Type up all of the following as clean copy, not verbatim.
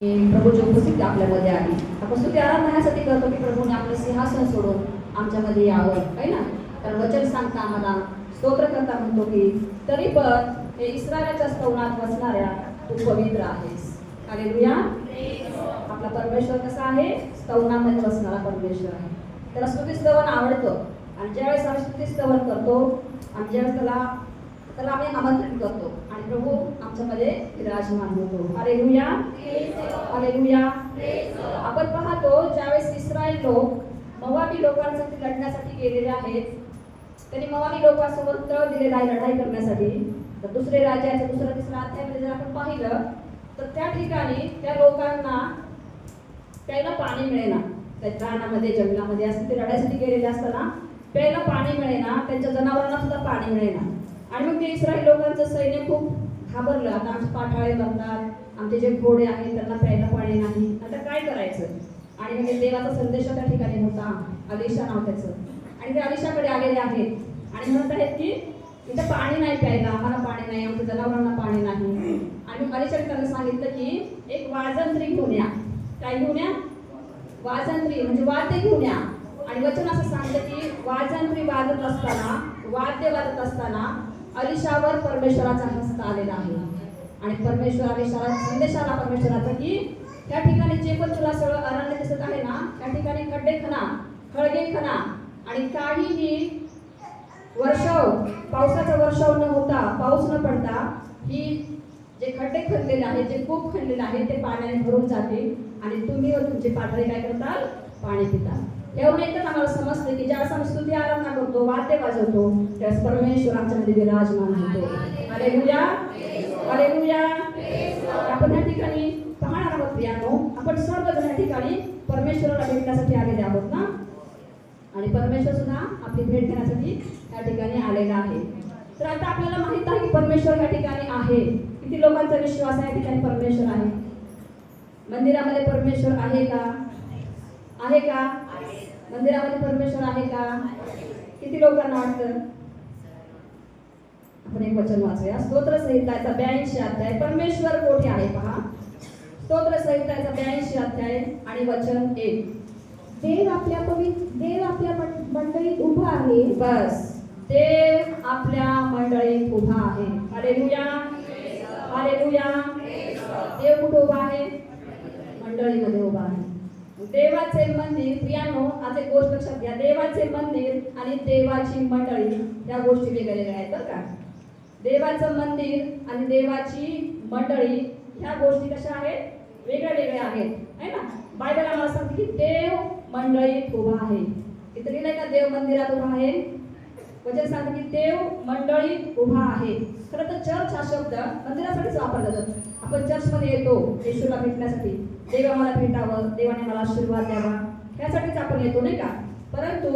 प्रभूची उपस्थिती आपल्यामध्ये आली. आपण स्तुती आराधनासाठी करतो की प्रभूने आपलं सिंहासन सोडून आमच्यामध्ये यावं, आहे ना. कारण वचन सांगता आम्हाला स्तोत्र करता म्हणतो की तरी पण हे इस्रायलाच्या स्तवनात बसणाऱ्या तू पवित्र आहेस. हालेलुया. आपला परमेश्वर कसा आहे? स्तवनामध्ये बसणारा परमेश्वर आहे. त्याला स्तुती स्तवन आवडतं आणि ज्यावेळेस आम्ही स्तुती स्तवन करतो आणि ज्यावेळेस त्याला आम्ही आमंत्रित करतो आणि प्रभू आमच्यामध्ये विराजमान होतो. हालेलुया. हालेलुया. आपण पाहतो ज्यावेळेस इस्रायल लोक मोवाबी लोकांसाठी लढण्यासाठी गेलेले आहेत, त्यांनी मोवाबी लोकांसोबत तळ दिलेला आहे लढाई करण्यासाठी. तर दुसरे राजाचं दुसरा तिसरा अध्यायामध्ये जर आपण पाहिलं तर त्या ठिकाणी त्या लोकांना प्यायला पाणी मिळेना. त्या रानामध्ये जंगलामध्ये असं ते लढाईसाठी गेलेले असताना प्यायला पाणी मिळेना, त्यांच्या जनावरांना सुद्धा पाणी मिळेना. आणि मग ते इस्रायल लोकांचं सैन्य खूप घाबरलं. आता आमचे पाठाळे बनतात, आमचे जे घोडे आहेत त्यांना प्यायला पाणी नाही, आता काय करायचं. आणि म्हणजे देवाचा संदेश त्या ठिकाणी होता, अलिशा नाव त्याचं. आणि ते अलिशाकडे आलेले आहेत आणि म्हणत आहेत की इथं पाणी नाही प्यायला, आम्हाला पाणी नाही, आमच्या जनावरांना पाणी नाही. आणि मग अलिशाने त्यांना सांगितलं की एक वाजंत्री घेऊन या. काय घेऊन या? वाजंत्री म्हणजे वाद्य घेऊन या. आणि वचन असं सांगतं की वाजंत्री वाजत असताना, वाद्य वाजत असताना अलिशावर परमेश्वराचा हस्त आलेला आहे. आणि परमेश्वर अलिशाला संदेश आला परमेश्वराचा की त्या ठिकाणी जे पण तुला सगळं अरण्य दिसत आहे ना, त्या ठिकाणी खड्डे खणा, खळगे खणा आणि काहीही वर्षाव, पावसाचा वर्षाव न होता, पाऊस न पडता ही जे खड्डे खणलेले आहेत, जे कूप खणलेले आहे ते पाण्याने भरून जाते आणि तुम्ही व तुमचे पाठरे काय करताल? पाणी पिताल. एवढं एकच आम्हाला समजते की ज्यावेळेस आम्ही स्तुती आराधना करतो, वाद्य वाजवतो, त्यावेळेस परमेश्वर आमच्यामध्ये विराजमान होतो. हालेलुया. हालेलुया. आपण या ठिकाणी पाहणार आहोत प्रियानो, आपण सर्वजण या ठिकाणी परमेश्वराला भेटण्यासाठी आलेले आहोत ना. आणि परमेश्वर सुद्धा आपली भेट घेण्यासाठी या ठिकाणी आलेला आहे. तर आता आपल्याला माहित आहे की परमेश्वर या ठिकाणी आहे. किती लोकांचा विश्वास आहे या ठिकाणी परमेश्वर आहे? मंदिरामध्ये परमेश्वर आहे का? आहे का? मंदिरामध्ये परमेश्वर आहे का? किती लोकांना वाटतं? आपण एक वचन वाचूया. स्तोत्र संहिताचा 82 अध्याय. परमेश्वर कोठे आहे पहा. स्तोत्र संहिताचा 82 अध्याय आणि वचन 1. देव आपल्या मंडळीत उभा आहे. बस, देव आपल्या मंडळीत उभा आहे. हालेलुया. हालेलुया. देव कुठे उभा आहे? मंडळीमध्ये उभा आहे. देवाचे मंदिर, प्रियानो आज एक गोष्ट लक्षात घ्या. देवाचे मंदिर आणि देवाची मंडळी या गोष्टी वेगवेगळ्या आहेत बरं का. देवाचं मंदिर आणि देवाची मंडळी ह्या गोष्टी कशा आहेत? वेगळ्या वेगळ्या आहेत, है ना. बायबल आम्हाला सांगते की देव मंडळीत उभा आहे. इथे लिहिलंय का देव मंदिरात उभा आहे? वचन सांगते की देव मंडळीत उभा आहे. खरं तर चर्च हा शब्द मंदिरासाठीच वापरला जातो. आपण चर्चमध्ये येतो येशूला भेटण्यासाठी, देव आम्हाला भेटावं, देवाने मला आशीर्वाद द्यावा, यासाठीच आपण येतो नाही का. परंतु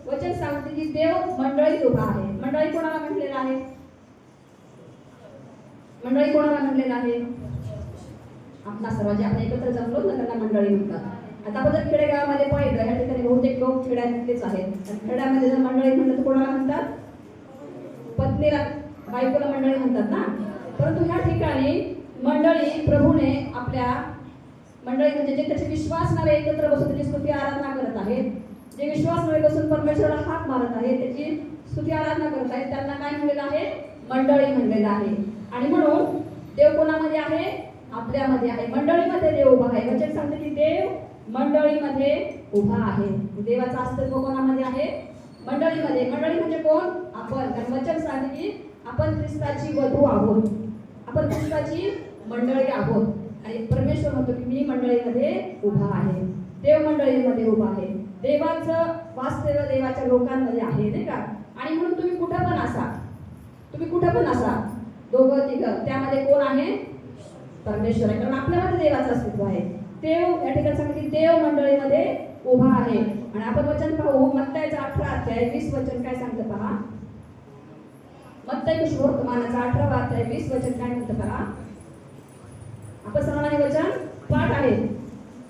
वचन सांगते की देव मंडळीत उभा आहे. मंडळी कोणाला म्हटलेलं आहे? मंडळी कोणाला म्हटलेलं आहे? आपला सर्व जे आपण एकत्र जमलो ना त्यांना मंडळी म्हणतात. आता आपण जर खेडेगावामध्ये पाहिलं, या ठिकाणी बहुतेक लोक खेड्यातलेच आहेत. खेड्यामध्ये जर मंडळी म्हणतात तर कोणाला म्हणतात? पत्नीला, बायकोला मंडळी म्हणतात ना. परंतु ह्या ठिकाणी मंडळी प्रभूने आपल्या मंडळी म्हणजे जे त्याचे विश्वासणारे एकत्र बसून त्याची स्तुती आराधना करत आहेत, जे विश्वासणारे बसून परमेश्वराला हाक मारत आहेत, त्याची स्तुती आराधना करत आहेत, त्यांना काय म्हणलेलं आहे? मंडळी म्हणलेलं आहे. आणि म्हणून देव कोणामध्ये आहे? आपल्यामध्ये आहे. मंडळीमध्ये देव उभा आहे. वचन सांगते की देव मंडळीमध्ये उभा आहे. देवाचं अस्तित्व कोणामध्ये आहे? मंडळीमध्ये. मंडळी म्हणजे कोण? आपण. कारण वचन सांगते की आपण ख्रिस्ताची वधू आहोत, आपण ख्रिस्ताची मंडळी आहोत. आणि परमेश्वर म्हणतो की मी मंडळीमध्ये उभा आहे. देव मंडळीमध्ये उभा आहे. देवाचं वास्तव्य देवाच्या लोकांमध्ये आहे नाही का. आणि म्हणून तुम्ही कुठं पण असा, तुम्ही कुठं पण असा, दोघं तिघं, त्यामध्ये कोण आहे? परमेश्वर आहे. कारण आपल्यामध्ये देवाचं अस्तित्व आहे. देव या ठिकाणी सांगते की देव मंडळीमध्ये उभा आहे. आणि आपण वचन पाहू मत्तईचा 18 अध्याय 20 वचन काय सांगतं पहा. मत्तई शुभवर्तमानाचा 18 अध्याय 20 वचन काय म्हणतं पहा. आपण सर्वांनी वचन पाठ आहे.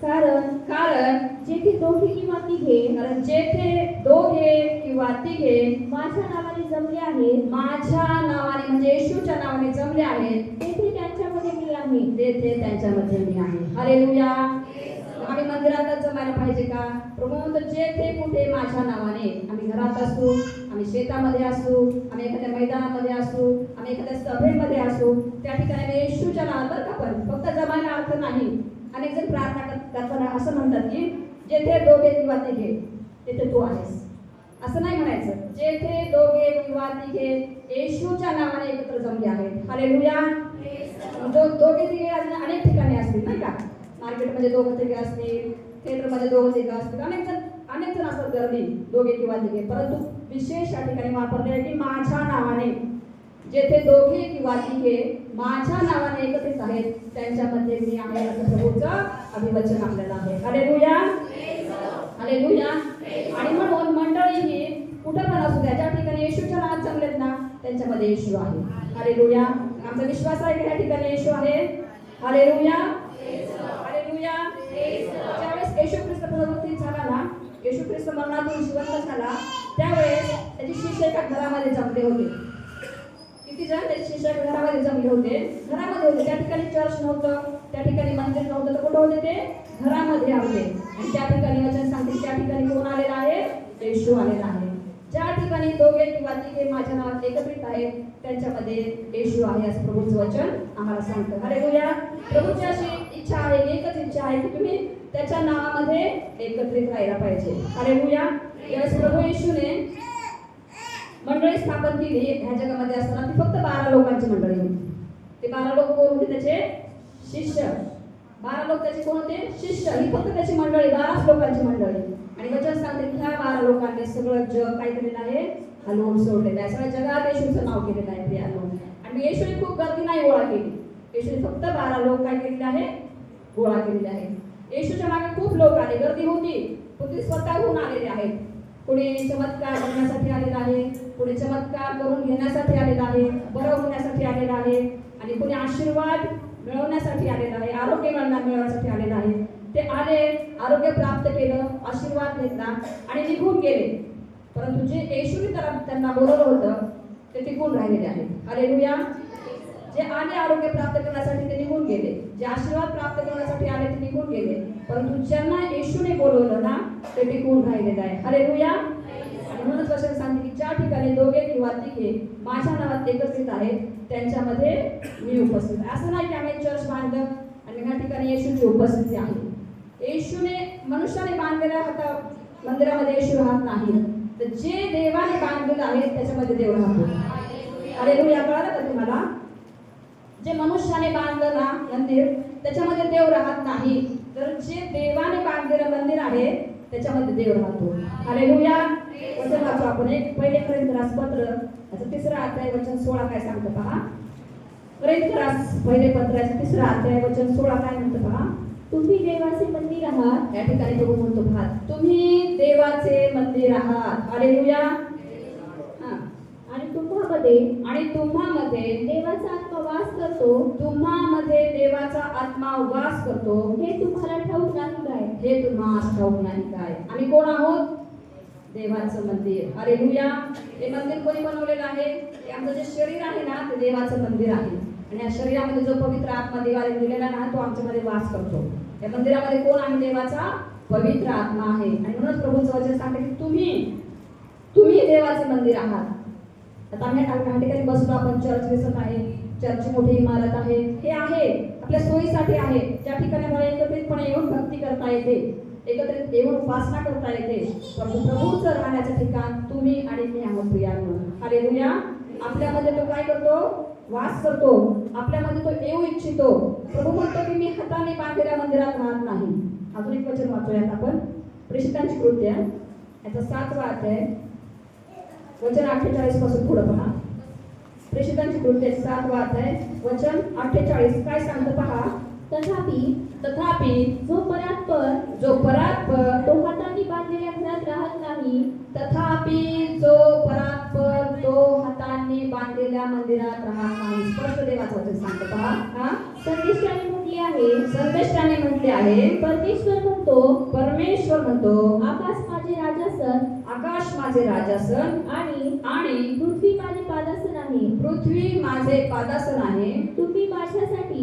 कारण जेथे दोघे किंवा तिघे, कारण जेथे दोघे किंवा तिघे माझ्या नावाने जमले आहेत, माझ्या नावाने म्हणजे येशूच्या नावाने जमले आहेत, तेथे त्यांच्यामध्ये मी आहे. तेथे त्यांच्यामध्ये मी आहे. हालेलुया. आम्ही मंदिरातच जमायला पाहिजे का? प्रभू म्हणतो जेथे कुठे माझ्या नावाने, आम्ही घरात असू, आम्ही शेतामध्ये असू, आम्ही एखाद्या मैदानामध्ये असू, आम्ही एखाद्या सभेमध्ये असू, त्या ठिकाणी आम्ही येशूच्या नावावर का पण फक्त जमायला अर्थ नाही. अनेक जण प्रार्थना करताना असं म्हणतात की जेथे दोघे किंवा तिघे तिथे तू आहेस. असं नाही म्हणायचं. जेथे दोघे किंवा तिघे येशूच्या नावाने एकत्र जमले आहेत. हालेलुया. दोघे तिघे अजून अनेक ठिकाणी असतील नाही का? मार्केटमध्ये दोघं तिघे असतील, थिएटरमध्ये दोघं तिघे असतील, अनेक जण असतात गर्दी दोघे किंवा तिघे. परंतु विशेष या ठिकाणी वापरले आहे की माझ्या नावाने, जेथे दोघे किंवा तिघे माझ्या नावाने एकत्रित आहेत त्यांच्यामध्ये मी आहे असं प्रभूचं अभिवचन आपल्याला आहे. हालेलुया. हालेलुया. आणि म्हणून मंडळी ही कुठं पण असू द्या, ज्या ठिकाणी येशूच्या नावात जमलेत ना त्यांच्यामध्ये येशू आहे. हालेलुया. आमचा विश्वास आहे की या ठिकाणी येशू आहे. हालेलुया. हालेलुया. ज्यावेळेस येशू ख्रिस्त पुनरुत्थित झाला ना, येशू ख्रिस्त मरणातून जिवंत झाला, त्यावेळेस त्याची शिष्य एका घरामध्ये जमले होते. किती जण त्याचे शिष्य घरामध्ये जमले होते? घरामध्ये होते. त्या ठिकाणी चर्च नव्हतं, त्या ठिकाणी मंदिर नव्हतं, तर कुठं होते ते? घरामध्ये आले. आणि त्या ठिकाणी वचन सांगते त्या ठिकाणी कोण आलेला आहे? येशू आलेला आहे. ज्या ठिकाणी दोघे किंवा तिघे माझ्या नावात एकत्रित आहेत त्यांच्यामध्ये येशू आहे असं प्रभूचं वचन आम्हाला सांगतं. हालेलुया. प्रभूची अशी इच्छा आहे, एकच इच्छा आहे की तुम्ही त्याच्या नावामध्ये एकत्रित राहायला पाहिजे. हालेलुया. यावेळेस प्रभू येशूने मंडळी स्थापन केली ह्या जगामध्ये असताना ती फक्त 12 लोकांची मंडळी होती. ते 12 लोक कोण होते? त्याचे शिष्य. 12 लोक त्याचे कोण होते? शिष्य. ही फक्त त्याची मंडळी, 12 लोकांची मंडळी. आणि वचन सांगते की ह्या 12 लोकांनी सगळं जग काय केलेलं आहे? हलवून सोडलेलं आहे. सगळ्या जगात येशूचं नाव केलेलं आहे प्रियानो. आणि येशूने खूप गर्दी नाही गोळा केली. येशूने फक्त 12 लोक काय केलेले आहे? गोळा केलेले आहे. येशूच्या मागे खूप लोक आले, गर्दी होती, पण ते स्वतःहून आलेले आहेत. कोणी चमत्कार करण्यासाठी आलेला आहे, कोणी चमत्कार करून घेण्यासाठी आलेला आहे, बरं होण्यासाठी आलेला आहे, आणि कोणी आशीर्वाद मिळवण्यासाठी आलेला आहे, आरोग्य मिळवण्यासाठी आलेला आहे. ते आले, आरोग्य प्राप्त केलं, आशीर्वाद घेतला आणि निघून गेले. परंतु जे येशूने त्यांना बोलवलं होतं ते टिकून राहिलेले आहेत. हालेलुया. जे आले आरोग्य प्राप्त करण्यासाठी ते निघून गेले, जे आशीर्वाद प्राप्त करण्यासाठी आले ते निघून गेले, परंतु ज्यांना येशूने बोलवलं ना ते टिकून राहिलेलं आहे. हालेलुया. आणि म्हणूनच वचन सांगते की ज्या ठिकाणी दोघे किंवा तिघे माझ्या नावात एकत्रित आहेत त्यांच्यामध्ये मी उपस्थित आहे. असं नाही की आम्ही चर्च बांधलं आणि ह्या ठिकाणी येशूची उपस्थिती आहे. येशूने मनुष्याने बांधलेल्या मंदिरामध्ये येशू राहत नाही, तर जे देवाने बांधलेलं आहे त्याच्यामध्ये देव राहतो. हालेलुया. कळलं का तुम्हाला? जे मनुष्याने बांधलं ना मंदिर त्याच्यामध्ये देव राहत नाही, तर जे देवाने बांधलेलं मंदिर आहे त्याच्यामध्ये देव राहतो. हालेलुया. वचन वाचू आपण एक पहिले कोरिंथीरास पत्र याचा 3रा अध्याय वचन 16 काय सांगतं पहा. कोरिंथीरास पहिले पत्राचा 3रा अध्याय वचन 16 काय म्हणतं पहा. तुम्ही देवाचे मंदिर आहात. या ठिकाणी प्रभू म्हणतो पहा, तुम्ही देवाचे मंदिर आहात. हालेलुया. आणि तुम्हामध्ये देवाचा आत्मा वास करतो. तुम्हामध्ये देवाचा आत्मा वास करतो. हे तुम्हाला ठाऊक नाही काय? हे तुम्हाला ठाऊक नाही काय? आम्ही कोण आहोत? देवाचं मंदिर. हालेलुया. हे मंदिर कोणी बनवलेलं आहे? हे आमचं जे शरीर आहे ना ते देवाचं मंदिर आहे. आणि या शरीरामध्ये जो पवित्र आत्मा देवाने दिलेला ना तो आमच्यामध्ये वास करतो. या मंदिरामध्ये कोण आहे? देवाचा पवित्र आत्मा आहे. आणि म्हणूनच प्रभूचं वचन सांगते की तुम्ही देवाचे मंदिर आहात. आता आम्ही ठिकाणी बसलो आपण, चर्च दिसत आहे, चर्चची मोठी इमारत आहे, हे आहे आपल्या सोयीसाठी आहे. ज्या ठिकाणी मला एकत्रितपणे येऊन भक्ती करता येते, एकत्रित येऊन उपासना करता येते, परंतु प्रभूचं राहण्याचं ठिकाण तुम्ही आणि मी आहोत प्रियानो. हालेलुया. आपल्यामध्ये तो काय करतो? वास करतो. आपल्यामध्ये तो येऊ इच्छितो. प्रभू म्हणतो की मी हाताने बांधलेल्या मंदिरात राहत नाही. अजून एक वचन वाचूयात आपण, प्रेषितांची कृत्य याचा 7वा अध्याय वचन 48 पासून पुढे पहा. प्रेषितांची कृत्य 7वा अध्याय वचन 48 काय सांगतं पहा. तथापि जो परात्पर तो हातांनी बांधलेल्या घरात राहत नाही. तथापि जो परात्पर तो हातांनी बांधलेल्या मंदिरात राहत नाही. स्पष्ट देवाचं वचन सांगतं पहा. संदेशाने म्हटले आहे, संदेष्टाने म्हटले आहे, परमेश्वर म्हणतो, परमेश्वर म्हणतो, आकाश माझे राजासन आकाश माझे राजासन आणि आणि पृथ्वी माझे पादासन आहे. पृथ्वी माझे पादासन आहे. तुम्ही माझ्यासाठी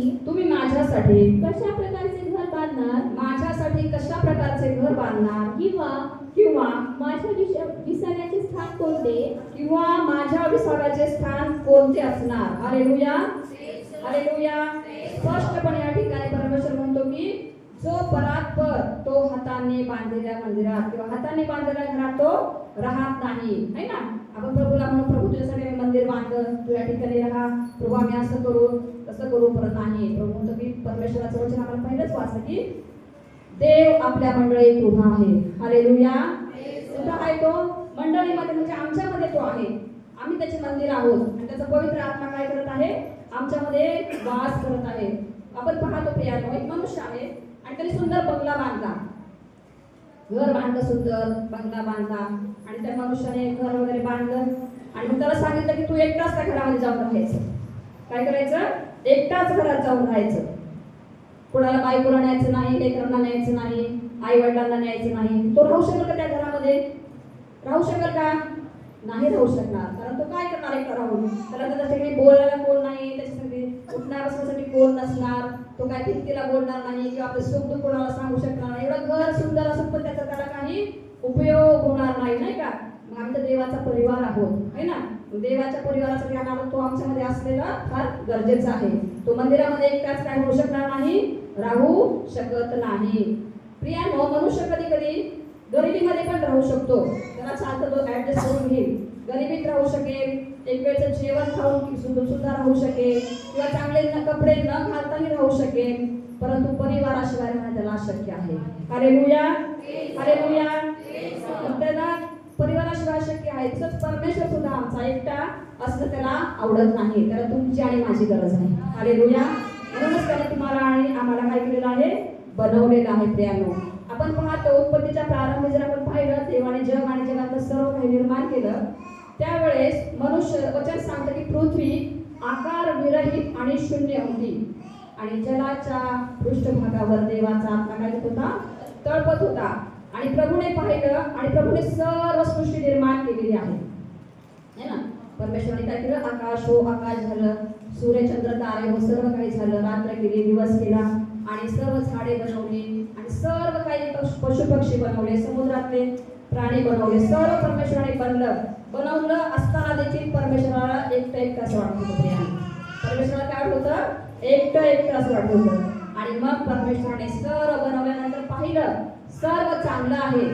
माझ्यासाठी कशा प्रकारचे घर बांधणार माझ्यासाठी कशा प्रकारचे घर बांधणार किंवा माझ्या विसाव्याचे स्थान कोणते? किंवा माझ्या विसाव्याचे स्थान कोणते असणार? Hallelujah, hallelujah. स्पष्टपणे या ठिकाणी परमेश्वर म्हणतो की जो परात्पर तो हाताने बांधलेल्या मंदिरात किंवा हाताने बांधलेल्या घरात तो राहत नाही, है ना. आपण प्रभूला म्हणून, प्रभू तुझ्यासाठी आम्ही मंदिर बांधलं, तू या ठिकाणी राहा, प्रभू आम्ही असं करू तसं करू, परत नाही. प्रभू म्हणतो की परमेश्वराचं वचन आपण पहिलंच वाचलं की देव आपल्या मंडळीत उभा आहे. हालेलुया. उभा आहे तो मंडळीमध्ये, म्हणजे आमच्यामध्ये तो आहे. आम्ही त्याचे मंदिर आहोत आणि त्याचा पवित्र आत्मा काय करत आहे? आमच्यामध्ये वास करत आहे. आपण पाहतो प्रियानो, एक मनुष्य आहे आणि त्याने सुंदर बंगला बांधला, घर बांधलं, सुंदर बंगला बांधला आणि त्या मनुष्याने घर वगैरे बांधलं आणि मग त्याला सांगितलं की तू एकटाच त्या घरामध्ये जाऊन राहायचं. काय करायचं? एकटाच घरात जाऊन राहायचं. कोणाला बायकोला न्यायचं नाही, लेकरांना न्यायचं नाही, आई वडिलांना न्यायचं नाही. तो राहू शकेल का त्या घरामध्ये? राहू शकेल का? नाही राहू शकणार. कारण तो काय करणार एकटा राहून? त्याला त्याच्या ठिकाणी बोलायला कोण नाही, त्याच्यासाठी उठण्या बसण्यासाठी कोण नसणार, तो काय भिंतीला बोलणार नाही किंवा आपले सुख दुःख कोणाला सांगू शकणार नाही. एवढं घर सुंदर असून पण त्याचा त्याला काही उपयोग होणार नाही, नाही का. मग आम्ही तर देवाचा परिवार आहोत, है ना. देवाच्या परिवारासाठी आम्हाला तो आमच्यामध्ये असलेला फार गरजेचा आहे. तो मंदिरामध्ये एकटाच काय होऊ शकणार नाही, राहू शकत नाही. प्रियानो, मनुष्य कधी कधी गरिबीमध्ये पण राहू शकतो. त्याला चालतं, तो ऍडजस्ट करून घेईल. गरिबीत राहू शकेल, एक वेळचं जेवण खाऊन सुद्धा राहू शकेल किंवा चांगले कपडे न घालताही राहू शकेल, परंतु परिवाराशिवाय राहणं त्याला अशक्य आहे. Hallelujah, hallelujah. त्याला परिवाराशिवाय शक्य आहे. तसंच परमेश्वर सुद्धा आमचा एकटा असणं त्याला आवडत नाही. त्याला तुमची आणि माझी गरज आहे. हालेलुया. म्हणूनच त्याने तुम्हाला आणि आम्हाला काय केलेलं आहे? बनवलेलं आहे. प्रियानो, आपण पाहतो उत्पत्तीच्या प्रारंभी जर आपण पाहिलं, देवाने जग आणि जगातलं सर्व काही निर्माण केलं, त्यावेळेस मनुष्य वचन सांगतं की पृथ्वी आकार विरहित आणि शून्य होती आणि जलाच्या पृष्ठभागावर देवाचा आत्मा काय होता? तळपत होता. आणि प्रभूने पाहिलं आणि प्रभूने सर्व सृष्टी निर्माण केलेली आहे, है ना. परमेश्वराने काय केलं? आकाश हो आकाश झालं, सूर्य चंद्र तारे हो सर्व काही झालं, रात्र केली, दिवस केला आणि सर्व झाडे बनवली आणि सर्व काही पशु पक्षी बनवले, समुद्रातले प्राणी बनवले, सर्व परमेश्वराने बनवलं असताना देखील परमेश्वराला एकटं असं वाटत होतं. परमेश्वराला काय वाटत होतं? एकटं असं वाटत होतं. आणि मग परमेश्वराने सर्व बनवल्यानंतर पाहिलं सर्व चांगलं आहे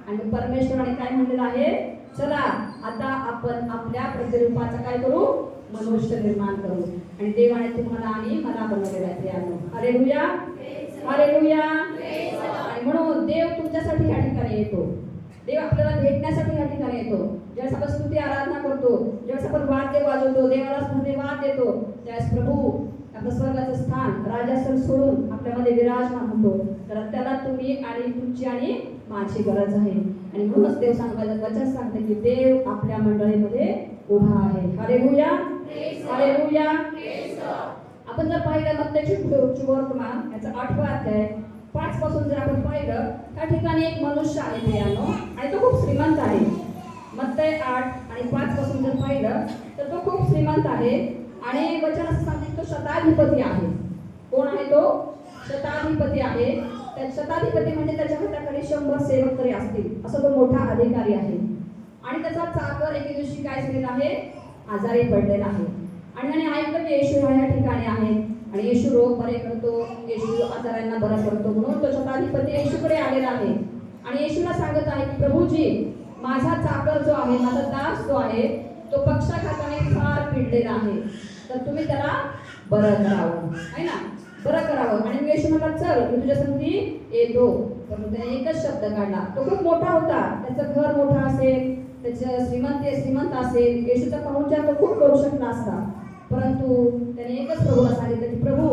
आणि परमेश्वराने काय म्हणलेलं आहे? चला आता आपण आपल्या प्रतिरूपाचं काय करू? मनुष्य निर्माण करू. आणि देवाने तुम्हाला आणि मला बनवलेलं आहे. प्रियानो, हालेलुया, हालेलुया. आणि म्हणून देव तुमच्यासाठी या ठिकाणी येतो. देव आपल्याला भेटण्यासाठी या ठिकाणी येतो. ज्यावेळेस आपण स्तुती आराधना करतो, ज्यावेळेस आपण वाद्य वाजवतो, देवाला धन्यवाद देतो, त्यावेळेस प्रभू आपलं स्वर्गाचं स्थान राजासन सोडून आपल्यामध्ये विराजमान होतो. तर त्याला तुम्ही आणि तुमची आणि माझी गरज आहे. आणि म्हणूनच देव सांगायचं वचन सांगते की देव आपल्या मंडळीमध्ये उभा आहे. Hallelujah, hallelujah. आपण जर पाहिलं मत्तेची वर्तमान याचा 8वा अध्याय 5 पासून जर आपण पाहिलं, त्या ठिकाणी एक मनुष्य आहे प्रियानो आणि तो खूप श्रीमंत आहे. मत्ते 8 आणि 5 पासून जर पाहिलं तर तो खूप श्रीमंत आहे आणि वचन असं सांगते तो शताधिपती आहे. कोण आहे तो? शताधिपती आहे. त्या शताधिपती म्हणजे त्याच्या हाताखाली 100 सेवक तरी असतील असं तो मोठा अधिकारी आहे. आणि त्याचा चाकर एके दिवशी काय झालेला आहे? आजारी पडलेला आहे. आणि त्याने ऐकलं की येशू ह्या ठिकाणी आहे आणि येशू रोग बरे करतो, येशू आजारांना बरा करतो. म्हणून तो शताधिपती येशूकडे आलेला आहे आणि येशूला सांगत आहे की प्रभूजी, माझा चाकर जो आहे, माझा दास जो आहे, तो पक्षाघाताने फार पिडलेला आहे, तर तुम्ही त्याला बरं करावं, है ना, बरं करावं. आणि येशू म्हणाला चल मी तुझ्या संगती येतो. पण त्याने एकच शब्द काढला. तो खूप मोठा होता, त्याचं घर मोठं असेल, त्याचं श्रीमंत असेल, येशूचा पाहुणचार तो खूप करू शकला असता, परंतु त्याने एकच प्रभूला सांगितलं की प्रभू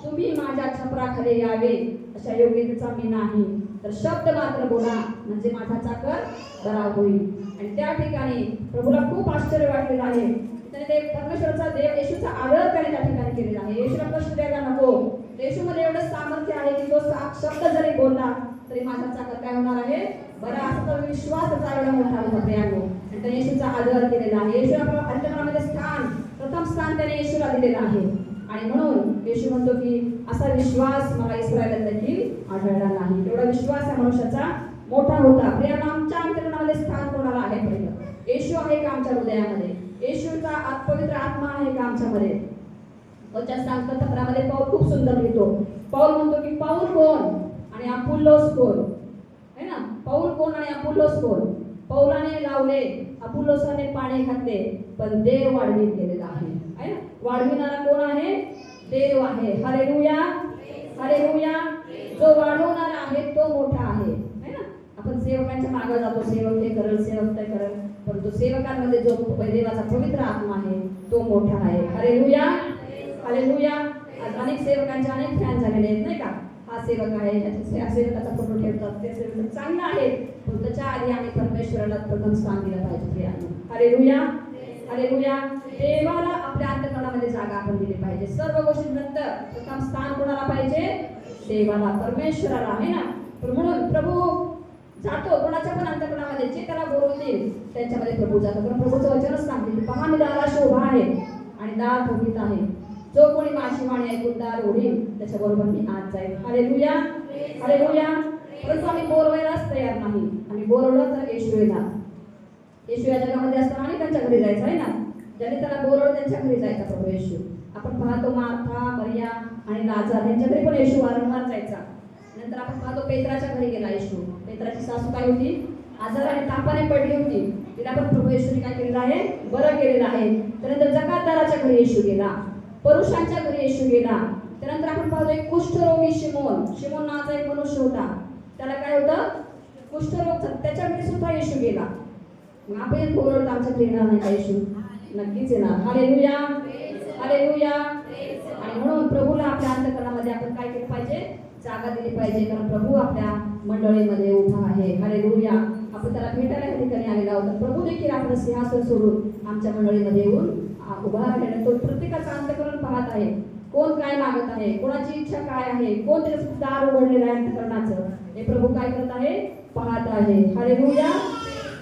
तुम्ही माझ्या छपराखाली यावे अशा योग्यतेचा मी नाही, तर शब्द मात्र बोला म्हणजे माझा चाकर बरा होईल. आणि त्या ठिकाणी प्रभूला खूप आश्चर्य वाटलेलं आहे. त्याने ते परमेश्वराचा देव येशूचा आदर त्याने त्या ठिकाणी केलेला आहे. येशूला कष्ट द्यायला नको, येशूमध्ये एवढं सामर्थ्य आहे की तो शब्द जरी बोलला तरी माझा चाकर काय होणार आहे बरा. असा विश्वास त्याचा एवढा मोठा होता प्रियांनो. आणि त्याने येशूचा आदर केलेला आहे. येशू आपल्या अंतःकरणामध्ये प्रथम स्थान त्याने येशूला दिलेलं आहे. आणि म्हणून येशू म्हणतो की असा विश्वास मला इस्रायलात देखील आढळला नाही. एवढा विश्वास या मनुष्याचा मोठा होता. प्रियांनो, आमच्या अंतःकरणामध्ये स्थान कोणाला आहे? पहिलं येशू आहे का आमच्या हृदयामध्ये? येशूचा पवित्र आत्मा आहे का आमच्यामध्ये? वचन सांगतात पत्रामध्ये पाऊल खूप सुंदर लिहितो. पाऊल म्हणतो की पाऊल कोण आणि अपुल्लोस कोण, है ना? पाऊल कोण आणि अपुल्लोस कोण? पौलाने लावले, अपुल्लोसाने पाणी घातले, पण देव वाढवीत गेलेला आहे, है ना? वाढविणारा कोण आहे? देव आहे. Hallelujah, hallelujah. जो वाढवणारा आहे तो मोठा आहे, है ना? आपण सेवकांच्या मागे जातो, सेवक हे करल, सेवक ते करल, परंतु सेवकांमध्ये जो देवाचा पवित्र आत्मा आहे तो मोठा आहे. Hallelujah, hallelujah. आज अनेक सेवकांचे अनेक फॅन झालेले आहेत, नाही का? हा सेवक आहे, ह्या सेवकाचा फोटो ठेवतात, ते सेवक चांगला आहे, पण त्याच्या आधी आम्ही परमेश्वराला प्रथम स्थान दिलं पाहिजे प्रियांनो. Hallelujah, hallelujah. देवाला आपल्या अंतःकरणामध्ये जागा आपण दिली पाहिजे. सर्व गोष्टींनंतर प्रथम स्थान कोणाला पाहिजे? देवाला, परमेश्वराला, आहे ना? तर म्हणून प्रभू जातो कोणाच्या पण अंतःकरणामध्ये, जे त्याला बोलवतील त्यांच्यामध्ये प्रभू जातो. कारण प्रभूचं वचनच सांगते की पहा मी दाराशी उभा आहे आणि दार ठोकीत आहे. जो कोणी माझी वाणी ऐकून दार उघडील त्याच्याबरोबर मी आत जाईल. Hallelujah, hallelujah. परंतु आम्ही बोलवायलाच तयार नाही. आम्ही बोलवलं तर येशू येणार. येशू या जगामध्ये असताना आणि त्यांच्या घरी जायचं, आहे ना? ज्यांनी त्याला बोलवलं त्यांच्या घरी जायचा प्रभू येशू. आपण पाहतो मार्था, मरिया आणि लाजार यांच्या घरी पण येशू वारंवार जायचा. नंतर आपण पाहतो पेत्राच्या घरी गेला येशू. पेत्राची सासू काय होती? आजार आणि तापाने पडली होती. तिला पण प्रभू येशूने काय केलेलं आहे? बरं केलेलं आहे. त्यानंतर जकातदाराच्या घरी येशू गेला, पुरुषांच्या घरी येशू गेला. त्यानंतर आपण पाहतो एक कुष्ठरोगी शिमोन नावाचा एक मनुष्य होता. त्याला काय होतं? कुष्ठरोग. त्याच्या घरी सुद्धा येशू गेला. मग आपण बोलवलं आमच्या घरी येणार नाही का येशू? नक्कीच येणार. Hallelujah, hallelujah. आणि म्हणून प्रभूला आपल्या अंतःकरणामध्ये आपण काय केलं पाहिजे? जागा दिली पाहिजे. कारण प्रभू आपल्या मंडळीमध्ये उभा आहे. हालेलुया. आपण त्याला भेटायला या ठिकाणी आलेला होता. प्रभू देखील आपलं सिंहासन सोडून आमच्या मंडळीमध्ये येऊन उभा राहिलेला. तो प्रत्येकाचं अंतःकरण पाहत आहे. कोण काय मागत आहे, कोणाची इच्छा काय आहे, कोण त्याचं दार उघडलेलं आहे अंतःकरणाचं, हे प्रभू काय करत आहे? पाहत आहे. Hallelujah,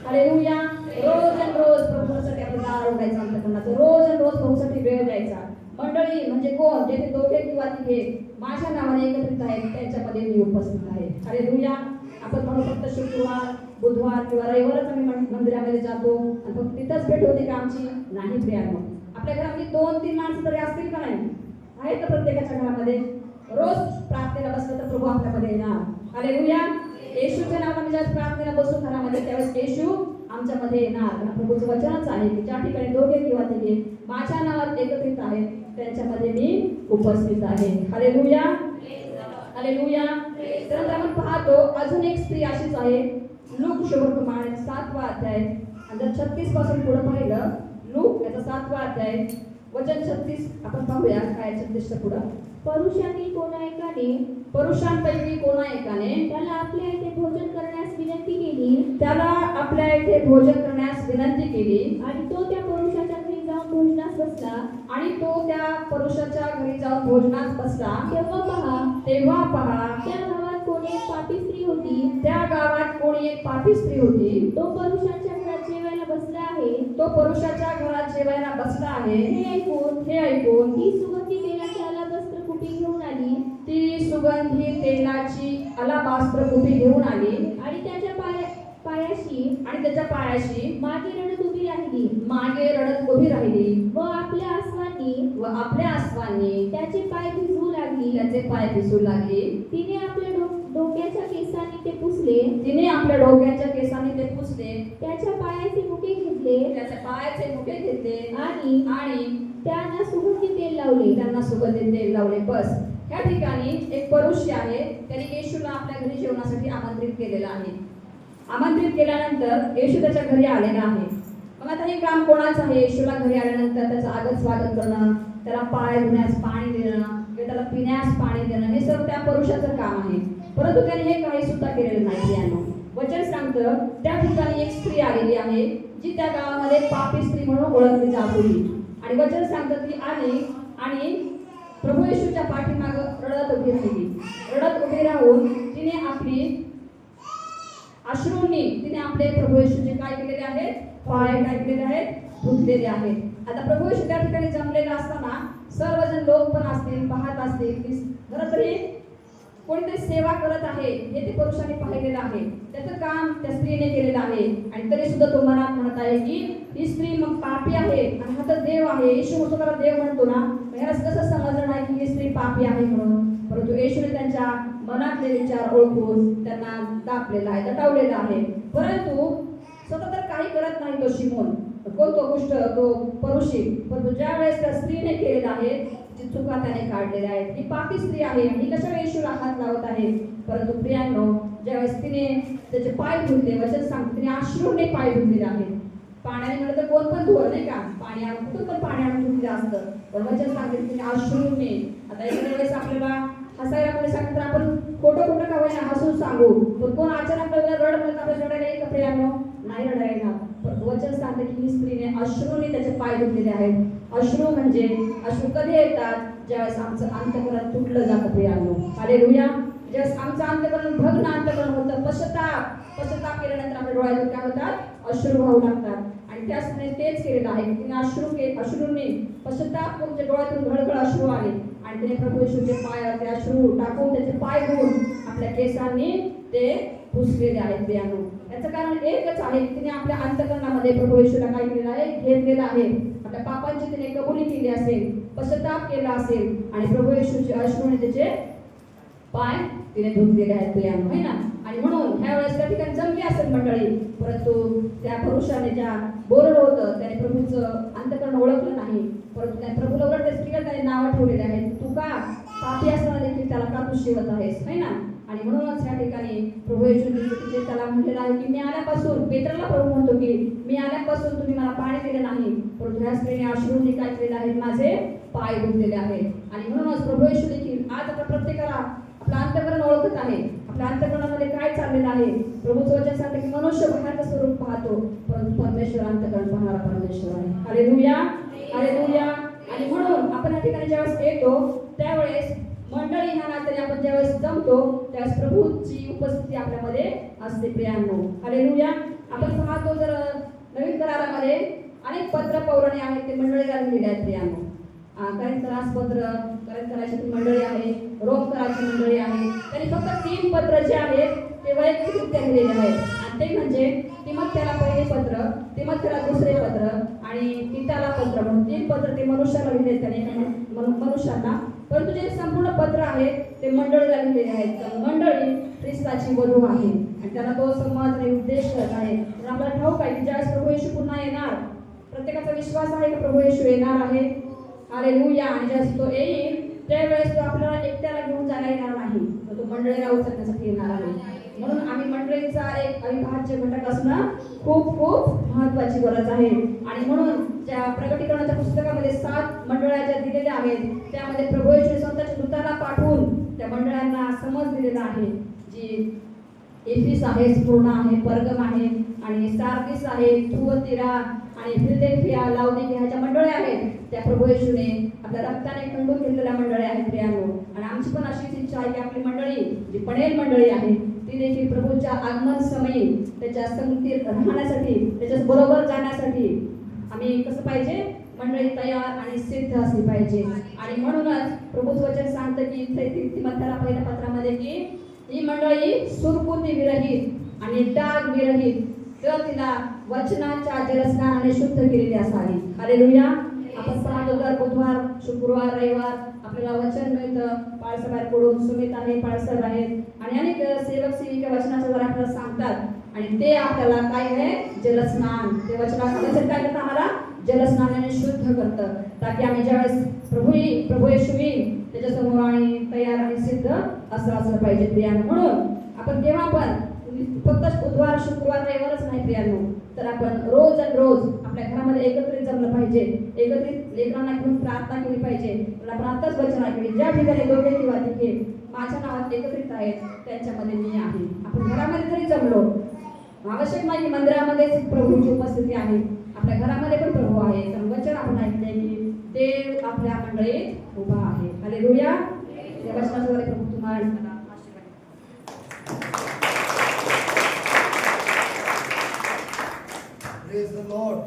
hallelujah. रोज आणि रोज प्रभूसाठी आपलं दार उघडायचं अंतःकरणाचं. रोज आणि रोज प्रभूसाठी वेळ द्यायचा. मंडळी म्हणजे कोण? जेथे दोघे किंवा तिघे माझ्या नावाने एकत्रित आहेत त्यांच्यामध्ये मी उपस्थित आहे. हालेलुया. आपण म्हणू फक्त शुक्रवार, बुधवार किंवा रविवारच आम्ही मंदिरामध्ये जातो आणि फक्त तिथंच भेट होते का आमची? नाही प्रियांनो. आपल्या घरामध्ये 2-3 माणसं तरी असतील का नाही? आहेत का प्रत्येकाच्या घरामध्ये? रोज प्रार्थनेला बसलं तर प्रभू आपल्यामध्ये येणार. हालेलुया. येशूच्या नावाने ज्या प्रार्थनेला बसू घरामध्ये त्यावेळेस येशू आमच्यामध्ये येणार. कारण प्रभूचं वचनच आहे की ज्या ठिकाणी दोघे किंवा तिघे माझ्या नावात एकत्रित आहेत त्यांच्यामध्ये मी उपस्थित आहे. Hallelujah, hallelujah. त्यानंतर आपण पाहतो अजून एक स्त्री अशीच आहे. लूक शुभवर्तमान 7वा अध्याय आणि जर 36 पासून पुढे पाहिलं, लूक याचा 7वा अध्याय वचन 36 आपण पाहूया काय 36च्या पुढे. पुरुषांपैकी कोणा एकाने त्याला आपल्या इथे भोजन करण्यास विनंती केली आणि तो त्या पुरुषाच्या घरी जाऊन भोजनास बसला. तेव्हा पहा त्या गावात कोणी एक पापी स्त्री होती. तो पुरुषाच्या घरात जेवायला बसला आहे. हे ऐकून ती सुगंधी तेलाची अलाबास्त्र कुपी घेऊन आली आणि त्याच्या पायाशी मागे रडत उभी राहिली व आपल्या आसवांनी त्याचे पाय भिजवू लागली. तिने आपल्या डोक्याच्या केसांनी ते पुसले, त्याच्या पायाचे मुके घेतले आणि त्यांना सुगंधी तेल लावले. बस या ठिकाणी एक पुरुष आहे, त्याने येशूला आपल्या घरी जेवणासाठी आमंत्रित केलेलं आहे. आमंत्रित केल्यानंतर येशू त्याच्या घरी आलेला आहे. मग आता हे काम कोणाचं आहे? येशूला घरी आल्यानंतर त्याचं आदर स्वागत करणं, त्याला पाय धुण्यास पाणी देणं किंवा त्याला पिण्यास पाणी देणं हे सर्व त्या पुरुषाचं काम आहे. परंतु त्याने हे काही सुद्धा केलेलं नाही प्रियांनो. वचन सांगतं त्या ठिकाणी एक स्त्री आलेली आहे जी त्या गावामध्ये पापी स्त्री म्हणून ओळखली जात होती. आणि वचन सांगतं ती आली आणि प्रभू येशूच्या पाठीमागं रडत उभी राहिली. रडत उभी राहून तिने आपली अश्रूंनी तिने आपले प्रभू येशूचे काय केलेले आहेत, पाय काय केलेले आहेत, धुतलेले आहेत. आता प्रभू येशू त्या ठिकाणी जमलेला असताना सर्वजण लोक पण असतील, पाहत असतील की खरं तरी कोणीतरी सेवा करत आहे हे ते पुरुषांनी पाहिलेलं आहे. त्याचं काम त्या स्त्रीने केलेलं आहे आणि तरी सुद्धा तो मनात म्हणत आहे की ही स्त्री मग पापी आहे आणि हा तर देव आहे. येशू स्वतःला देव म्हणतो ना, ह्याला कसं समजलं नाही की ही स्त्री पापी आहे म्हणून. परंतु येशूने त्यांच्या मनातले विचार ओळखून त्यांना दाबलेला आहे, दटावलेला आहे. परंतु स्वतः तर काही करत नाही तो शिमोन, कोणतो गोष्ट तो परुषी, परंतु ज्या वेळेस त्या स्त्रीने केलेलं आहे जी चुका त्याने काढलेल्या आहेत, ही पापी स्त्री आहे आणि कशाला येशूला हात लावत आहे. परंतु प्रियांनो, ज्यावेळेस तिने त्याचे पाय धुतले, वचन सांगते तिने अश्रूने पाय धुतलेले आहेत. पाण्याने म्हणलं तर कोण पण धुवं नाही का, पाणी आणून कुठून पण पाणी आणून धुतलं असतं, पण वचन सांगते तिने अश्रूने. आता एखाद्या वेळेस आपल्याला हसायला कोणी सांगितलं तर आपण खोटं खोटं का होईना हसून सांगू, पण कोण अचानक आपल्याला रड म्हणत आपल्याला रडायला येईल का प्रियांनो? नाही रडायला. वचन सांगते की ही स्त्रीने अश्रूने त्याचे पाय धुतलेले आहेत. अश्रू म्हणजे अश्रू कधी येतात, ज्यावेळेस आमचं अंतःकरण तुटलं जातं प्रियांनो. हालेलुया. ज्यावेळेस आमचं अंतःकरण भग्न अंतःकरण होतं, पश्चाताप केल्यानंतर आपल्या डोळ्यातून काय होतात, अश्रू वाहू लागतात. आणि त्या स्त्रीने तेच केलेलं आहे. तिने अश्रूंनी पश्चाताप करून डोळ्यातून घळघळ अश्रू आले आणि तिने प्रभू येशूचे पायावर ते अश्रू टाकून त्याचे पाय धुवून आपल्या केसांनी ते पुसलेले आहेत प्रियांनो. याचं कारण एकच आहे की तिने आपल्या अंतःकरणामध्ये प्रभू येशूला काय केलेलं आहे, घेतलेलं आहे. आपल्या पापांची तिने कबुली केली असेल, पश्चाताप केला असेल आणि प्रभू येशूचे अश्रूने त्याचे पाय तिने धुतलेले आहेत प्रियांनो, है ना. आणि म्हणून ह्या वेळेस त्या ठिकाणी जमली असेल मंडळी, परंतु त्या पुरुषाने ज्या बोललं होतं त्याने प्रभूचं अंतःकरण ओळखलं नाही. परंतु त्या प्रभूला उलट त्या स्त्रीला त्याने नावं ठेवलेले आहेत. तू का पापी असताना देखील त्याला का तू शिवत आहेस, है ना. आणि म्हणूनच ह्या ठिकाणी प्रभू येशूने त्याला म्हटलेलं आहे की मी आल्यापासून, पेत्राला प्रभू म्हणतो की मी आल्यापासून तुम्ही मला पाणी दिले नाही, परंतु ह्या स्त्रीने अश्रूंनी काय केलेले आहेत, माझे पाय धुतलेले आहेत. आणि म्हणूनच प्रभू येशू देखील आज आता प्रत्येकाला आपलं अंतःकरण ओळखत आहे. आपल्या अंतःकरणामध्ये काय चाललेलं आहे. प्रभूचं वचन सांगते की मनुष्य बाहेरचं स्वरूप पाहतो, परंतु परमेश्वर अंतःकरण पाहणारा परमेश्वर आहे. Hallelujah, hallelujah. आणि म्हणून आपण या ठिकाणी ज्यावेळेस येतो त्यावेळेस मंडळी ह्या नात्याने आपण ज्यावेळेस जमतो त्यावेळेस प्रभूची उपस्थिती आपल्यामध्ये असते प्रियांनो. हालेलुया. आपण पाहतो जर नवीन करारामध्ये अनेक पत्र पौराणे आहेत ते मंडळीला लिहिलेले आहेत प्रियांनो. करिंथरास पत्र, करिंथराची मंडळी आहे, रोमकराची मंडळी आहे. त्यांनी फक्त 3 पत्र जे आहेत ते वैयक्तिकरित्या लिहिलेले आहेत आणि ते म्हणजे तिमोथेला पहिले पत्र, तिमोथेला दुसरे पत्र आणि तीताला पत्र म्हणून 3 पत्र ते मनुष्याला लिहिले त्याने, मनुष्यांना. परंतु जे संपूर्ण पत्र आहेत ते मंडळीला लिहिलेले आहेत. मंडळी ख्रिस्ताची वधू आहे आणि त्याला तो समाज उद्देश करत आहे. तर आपल्याला ठाऊक आहे की ज्यावेळेस प्रभू येशू पुन्हा येणार, प्रत्येकाचा विश्वास आहे की प्रभू येशू येणार आहे. हालेलुया. आणि ज्यावेळेस तो येईल त्यावेळेस तो आपल्याला एकट्याला घेऊन जायला येणार नाही, तर तो मंडळीला उचलण्यासाठी येणार आहे. म्हणून आम्ही मंडळीचा एक अविभाज्य घटक असणं खूप खूप महत्त्वाची गरज आहे. आणि म्हणून ज्या प्रकटीकरणाच्या पुस्तकामध्ये 7 मंडळ्या ज्या दिलेल्या आहेत त्यामध्ये प्रभू येशूने स्वतःच्या दूताला पाठवून त्या मंडळांना समज दिलेला आहे. जी एफिस आहे, स्मुर्ना आहे, परगम आहे आणि सार्दिस आहे, थुअतिरा आणि फिलदेल्फिया, लाउदिकिया ह्या ज्या मंडळ्या आहेत त्या प्रभू येशूने आपल्या रक्ताने खंडून घेतलेल्या मंडळ्या आहेत प्रियांनो. आणि आमची पण अशीच इच्छा आहे की आपली मंडळी जी पणेल मंडळी आहे ती देखील प्रभूच्या आगमन समयी त्याच्या संगतीत राहण्यासाठी, त्याच्या बरोबर जाण्यासाठी आम्ही कसं पाहिजे, मंडळी तयार आणि सिद्ध असली पाहिजे. आणि म्हणूनच प्रभूचं वचन सांगतं की तिमोथेला पहिल्या पत्रामध्ये की ही मंडळी सुरकुती विरहित आणि डाग विरहित तर तिला वचनाच्या जलस्नानाने शुद्ध केलेली असावी. हालेलुया. आपण पाहतो दर बुधवार, शुक्रवार, रविवार आपल्याला वचन मिळतं. पाळसाबाईकडून सुमित आहे, पाळसर आहेत आणि अनेक सेवक सेविका वचनाच्या वर आपल्याला सांगतात आणि ते आपल्याला काय आहे, जलस्नान. ते वचन काय करतं, आम्हाला जलस्नानाने शुद्ध करतं, ताकी आम्ही ज्यावेळेस प्रभू येशू येईल त्याच्यासमोर आणि तयार आणि सिद्ध असं पाहिजे प्रियांनो. म्हणून आपण केव्हा पण फक्त बुधवार, शुक्रवार, रविवारच नाही प्रियांनो, तर आपण रोज आपल्या घरामध्ये एकत्रित जमलं पाहिजे. एकत्रित लेकरांना घेऊन प्रार्थना केली पाहिजे. आपण आताच वचन ऐकले, ज्या ठिकाणी 2 किंवा 3 माझ्या नावात एकत्रित आहेत त्यांच्यामध्ये मी आहे. आपण घरामध्ये जरी जमलो, आवश्यक नाही की मंदिरामध्येच प्रभूची उपस्थिती आहे, आपल्या घरामध्ये पण प्रभू आहे. तर वचन आपण ऐकले की देव आपल्या मंडळीत उभा आहे. हालेलुया. या वचनाद्वारे प्रभू तुम्हाला आशीर्वाद Praise the Lord.